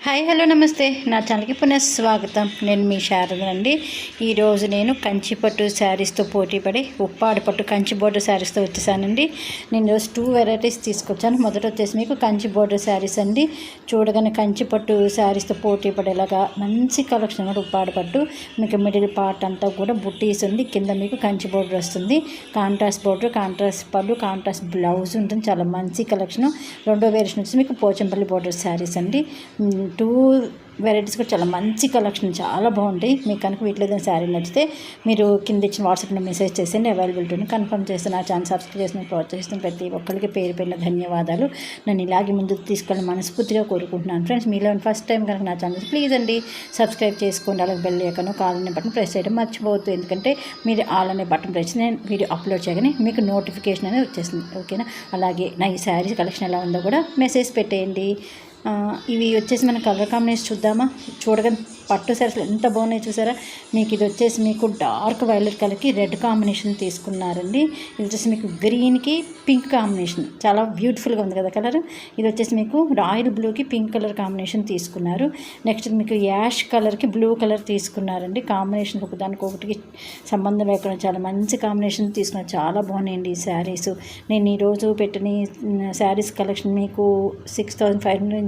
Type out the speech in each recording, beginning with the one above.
Hi hello నమస్తే నా ఛానల్కి పునఃస్వాగతం. నేను మీ శారద అండి. ఈరోజు నేను కంచిపట్టు శారీస్తో పోటీపడి ఉప్పాడ పట్టు కంచి బోర్డర్ శారీస్తో వచ్చేసానండి. నేను ఈరోజు 2 వెరైటీస్ తీసుకొచ్చాను. మొదట వచ్చేసి మీకు కంచి బోర్డర్ శారీస్ అండి. చూడగానే కంచిపట్టు శారీస్తో పోటీ పడేలాగా మంచి కలెక్షన్ కూడా ఉప్పాడ పట్టు. మీకు మిడిల్ పార్ట్ అంతా కూడా బుట్టీస్ ఉంది, కింద మీకు కంచి బోర్డర్ వస్తుంది. కాంట్రాస్ట్ బోర్డర్, కాంట్రాస్ట్ పళ్ళు, కాంట్రాస్ట్ బ్లౌజ్ ఉంటుంది. చాలా మంచి కలెక్షన్. రెండో వేరియేషన్ వచ్చి మీకు పోచంపల్లి బోర్డర్ శారీస్ అండి. 2 వెరైటీస్ కూడా చాలా మంచి కలెక్షన్, చాలా బాగుంటాయి. మీకు కనుక వీటిలో ఏదైనా శారీ నచ్చితే మీరు కింద ఇచ్చిన వాట్సాప్లో మెసేజ్ చేసేయండి. అవైలబిలిటీని కన్ఫర్మ్ చేస్తే నా ఛానల్ సబ్స్క్రైబ్ చేసిన ప్రోత్సహిస్తున్న ప్రతి ఒక్కరికి పేరు పేరున ధన్యవాదాలు. నన్ను ఇలాగే ముందుకు తీసుకెళ్ళి మనస్ఫూర్తిగా కోరుకుంటున్నాను. ఫ్రెండ్స్, మీలో ఫస్ట్ టైం కనుక నా ఛానల్ ప్లీజ్ అండి సబ్స్క్రైబ్ చేసుకోండి. అలాగే బెల్ ఐకాన్ కాల్ అనే బటన్ ప్రెస్ చేయడం మర్చిపోవద్దు. ఎందుకంటే మీరు ఆల్ అనే బటన్ ప్రెస్ నేను వీడియో అప్లోడ్ చేయగానే మీకు నోటిఫికేషన్ అనేది వచ్చేస్తుంది. ఓకేనా? అలాగే నా ఈ శారీ కలెక్షన్ ఎలా ఉందో కూడా మెసేజ్ పెట్టేయండి. ఇవి వచ్చేసి మన కలర్ కాంబినేషన్ చూద్దామా. చూడగానే పట్టు శారీస్లో ఎంత బాగున్నాయి చూసారా. మీకు ఇది వచ్చేసి మీకు డార్క్ వైలెట్ కలర్కి రెడ్ కాంబినేషన్ తీసుకున్నారండి. ఇది వచ్చేసి మీకు గ్రీన్కి పింక్ కాంబినేషన్, చాలా బ్యూటిఫుల్గా ఉంది కదా కలర్. ఇది వచ్చేసి మీకు రాయల్ బ్లూకి పింక్ కలర్ కాంబినేషన్ తీసుకున్నారు. నెక్స్ట్ మీకు యాష్ కలర్కి బ్లూ కలర్ తీసుకున్నారండి. కాంబినేషన్ ఒకదానికొకటికి సంబంధం లేకుండా చాలా మంచి కాంబినేషన్ తీసుకున్నారు. చాలా బాగున్నాయండి ఈ శారీస్. నేను ఈరోజు పెట్టిన శారీస్ కలెక్షన్ మీకు 6500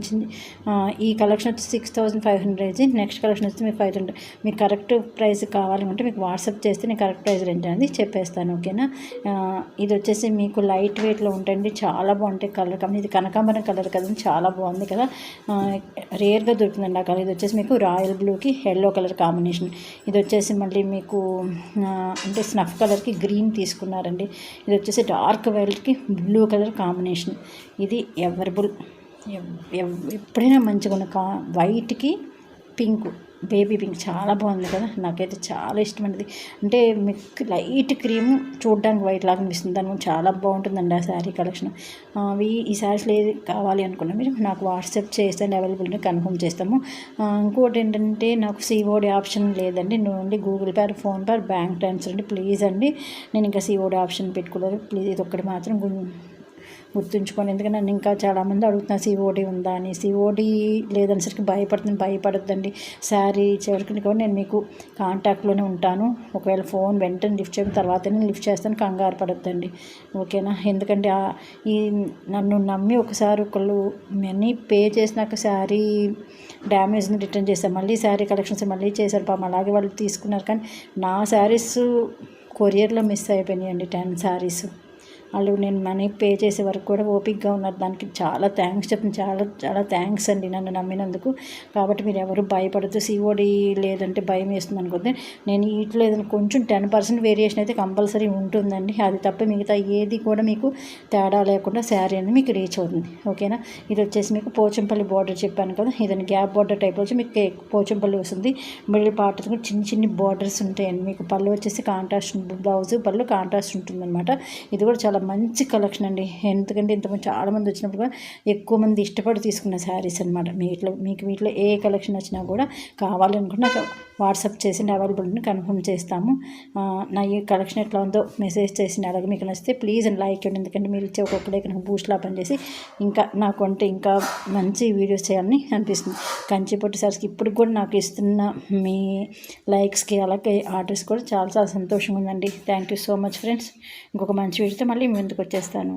ఈ కలెక్షన్ వచ్చి 6500. నెక్స్ట్ కలెక్షన్ వచ్చి మీకు 500. మీకు కరెక్ట్ ప్రైస్ కావాలంటే మీకు వాట్సాప్ చేస్తే నేను కరెక్ట్ ప్రైస్ రేంజ్ అనేది చెప్పేస్తాను. ఓకేనా? ఇది వచ్చేసి మీకు లైట్ వెయిట్లో ఉంటుంది, చాలా బాగుంటాయి కలర్. కానీ ఇది కనకాంబరం కలర్ కదా, చాలా బాగుంది కదా, రేర్గా దొరుకుతుందండి ఆ కలర్. ఇది వచ్చేసి మీకు రాయల్ బ్లూకి ఎల్లో కలర్ కాంబినేషన్. ఇది వచ్చేసి మళ్ళీ మీకు అంటే స్నఫ్ కలర్కి గ్రీన్ తీసుకున్నారండి. ఇది వచ్చేసి డార్క్ వైలెట్కి బ్లూ కలర్ కాంబినేషన్. ఇది ఎవరబుల్, ఎప్పుడైనా మంచిగా ఉన్న వైట్కి పింక్, బేబీ పింక్ చాలా బాగుంది కదా. నాకైతే చాలా ఇష్టమైనది. అంటే మీకు లైట్ క్రీమ్ చూడడానికి వైట్ లాగా అనిపిస్తుంది, దాని చాలా బాగుంటుందండి ఆ శారీ కలెక్షన్. ఈ శారీస్లో ఏది కావాలి అనుకున్నా మీరు నాకు వాట్సాప్ చేస్తే అవైలబిలిటీ కన్ఫర్మ్ చేస్తాము. ఇంకోటి ఏంటంటే నాకు సిఓడి ఆప్షన్ లేదండి. Only Google pay, phone pay, bank transfer అండి. ప్లీజ్ అండి, నేను ఇంకా సిఓడి ఆప్షన్ పెట్టుకోలేదు. ప్లీజ్ ఇది ఒక్కటి మాత్రం గుర్తుంచుకోండి. ఎందుకంటే నన్ను ఇంకా చాలామంది అడుగుతున్నారు సిఓడి ఉందా అని. సిఓడి లేదనేసరికి భయపడద్దండి. శారీ చివరికి కూడా నేను మీకు కాంటాక్ట్లోనే ఉంటాను. ఒకవేళ ఫోన్ వెంటనే లిఫ్ట్ చేయడం తర్వాతనే లిఫ్ట్ చేస్తాను, కంగారు పడద్దండి. ఓకేనా? ఎందుకంటే ఈ నన్ను నమ్మి ఒకసారి ఒకళ్ళు మనీ పే చేసినాక శారీ డ్యామేజ్ని రిటర్న్ చేశారు. మళ్ళీ శారీ కలెక్షన్స్ మళ్ళీ చేశారు పాపం. అలాగే వాళ్ళు తీసుకున్నారు, కానీ నా శారీస్ కొరియర్లో మిస్ అయిపోయినాయండి 10 శారీస్. వాళ్ళు నేను మనీ పే చేసే వరకు కూడా ఓపిక్గా ఉన్నారు. దానికి చాలా థ్యాంక్స్ చెప్తాను. చాలా చాలా థ్యాంక్స్ అండి నన్ను నమ్మినందుకు. కాబట్టి మీరు ఎవరు భయపడద్దు. సిఓడి లేదంటే భయం వేస్తుంది అనుకుంటే నేను వీటిలో ఏదైనా కొంచెం 10% వేరియేషన్ అయితే కంపల్సరీ ఉంటుందండి. అది తప్ప మిగతా ఏది కూడా మీకు తేడా లేకుండా శారీ అనేది మీకు రీచ్ అవుతుంది. ఓకేనా? ఇది వచ్చేసి మీకు పోచంపల్లి బార్డర్ చెప్పాను కదా, ఇదని గ్యాప్ బార్డర్ టైప్ వచ్చి మీకు పోచంపల్లి వస్తుంది. మిడిల్ పార్ట్ కూడా చిన్ని బార్డర్స్ ఉంటాయండి. మీకు పళ్ళు వచ్చేసి కాంట్రాస్ట్, బ్లౌజ్ పళ్ళు కాంట్రాస్ట్ ఉంటుందన్నమాట. ఇది కూడా చాలా మంచి కలెక్షన్ అండి. ఎందుకంటే ఇంతకుముందు చాలామంది వచ్చినప్పుడు కూడా ఎక్కువ మంది ఇష్టపడి తీసుకున్న శారీస్ అనమాట. మీకు వీటిలో ఏ కలెక్షన్ వచ్చినా కూడా కావాలనుకుంటే నాకు వాట్సాప్ చేసి అవైలబిలిటీని కన్ఫర్మ్ చేస్తాము. నా ఈ కలెక్షన్ ఎట్లా ఉందో మెసేజ్ చేసి అలాగే మీకు నచ్చితే ప్లీజ్ అండ్ లైక్ చేయండి. ఎందుకంటే మీరు ఇచ్చే ఒక్కొక్కడే కనుక బూస్ట్లా పనిచేసి ఇంకా నాకు అంటే ఇంకా మంచి వీడియోస్ చేయాలని అనిపిస్తుంది. కంచిపట్టు శారీస్కి ఇప్పుడు కూడా నాకు ఇస్తున్న మీ లైక్స్కి అలాగే ఆర్డర్స్ కూడా చాలా చాలా సంతోషంగా ఉందండి. Thank you so much friends. ఇంకొక మంచి వీడియోతో మళ్ళీ ముందుకు వచ్చేస్తాను.